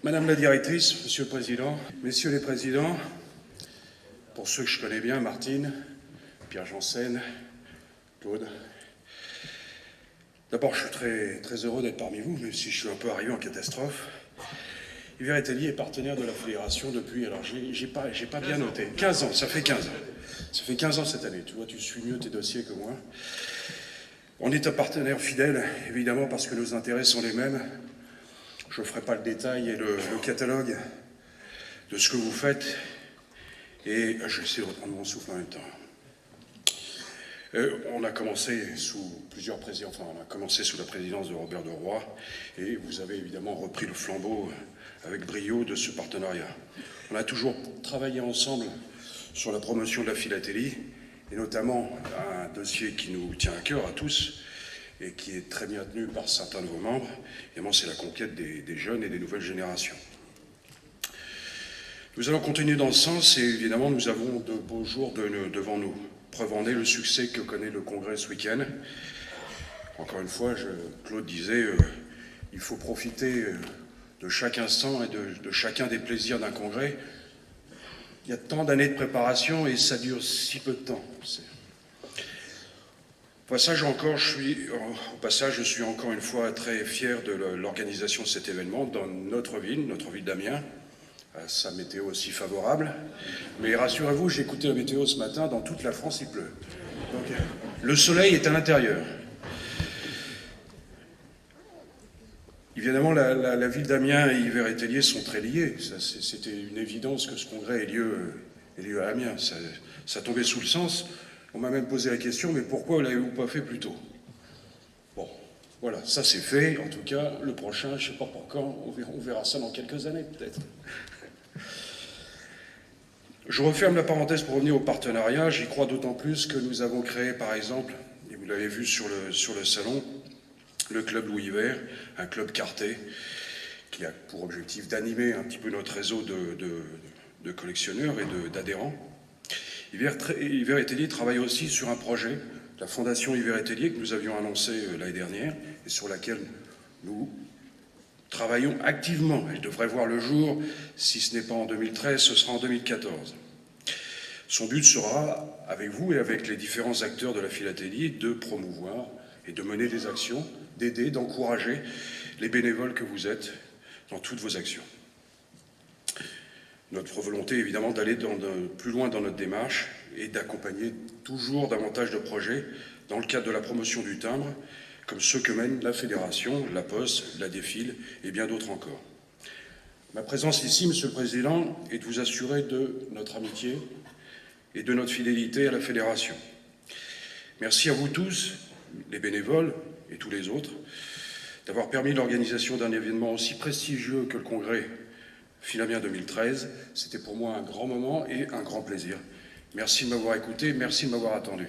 Madame la directrice, Monsieur le Président, Messieurs les Présidents, pour ceux que je connais bien, Martine, Pierre Janssen, Claude. D'abord, je suis très heureux d'être parmi vous, même si je suis un peu arrivé en catastrophe. Yves Tellier est partenaire de la Fédération depuis, alors j'ai pas bien noté, 15 ans, ça fait 15 ans. Ça fait 15 ans cette année, tu vois, tu suis mieux tes dossiers que moi. On est un partenaire fidèle, évidemment, parce que nos intérêts sont les mêmes. Je ne ferai pas le détail et le catalogue de ce que vous faites, et je vais essayer de reprendre mon souffle en même temps. On a commencé sous plusieurs présidents, enfin on a commencé sous la présidence de Robert de Roy, et vous avez évidemment repris le flambeau avec brio de ce partenariat. On a toujours travaillé ensemble sur la promotion de la philatélie, et notamment un dossier qui nous tient à cœur à tous, et qui est très bien tenu par certains de vos membres, évidemment c'est la conquête des jeunes et des nouvelles générations. Nous allons continuer dans ce sens, et évidemment nous avons de beaux jours devant nous. Preuve en est le succès que connaît le Congrès ce week-end. Encore une fois, Claude disait, il faut profiter de chaque instant et de chacun des plaisirs d'un congrès. Il y a tant d'années de préparation et ça dure si peu de temps. Au passage, je suis encore une fois très fier de l'organisation de cet événement dans notre ville d'Amiens, à sa météo aussi favorable. Mais rassurez-vous, j'ai écouté la météo ce matin, dans toute la France il pleut. Donc, le soleil est à l'intérieur. Évidemment, la ville d'Amiens et Yves Tellier sont très liés. C'était une évidence que ce congrès ait lieu à Amiens. Ça tombait sous le sens. On m'a même posé la question, mais pourquoi ne l'avez-vous pas fait plus tôt? Bon, voilà, ça c'est fait. En tout cas, le prochain, je ne sais pas pour quand, on verra ça dans quelques années peut-être. Je referme la parenthèse pour revenir au partenariat. J'y crois d'autant plus que nous avons créé, par exemple, et vous l'avez vu sur le salon, le club Louis Hivert, un club carté, qui a pour objectif d'animer un petit peu notre réseau de collectionneurs et d'adhérents. Yves Tellier travaille aussi sur un projet, la Fondation Yves Tellier, que nous avions annoncé l'année dernière, et sur laquelle nous travaillons activement. Elle devrait voir le jour, si ce n'est pas en 2013, ce sera en 2014. Son but sera, avec vous et avec les différents acteurs de la philatélie, de promouvoir et de mener des actions, d'aider, d'encourager les bénévoles que vous êtes dans toutes vos actions. Notre volonté, évidemment, d'aller plus loin dans notre démarche et d'accompagner toujours davantage de projets dans le cadre de la promotion du timbre, comme ceux que mène la Fédération, la Poste, la Défile et bien d'autres encore. Ma présence ici, Monsieur le Président, est de vous assurer de notre amitié et de notre fidélité à la Fédération. Merci à vous tous, les bénévoles et tous les autres, d'avoir permis l'organisation d'un événement aussi prestigieux que le Congrès Philamiens 2013. C'était pour moi un grand moment et un grand plaisir. Merci de m'avoir écouté, merci de m'avoir attendu.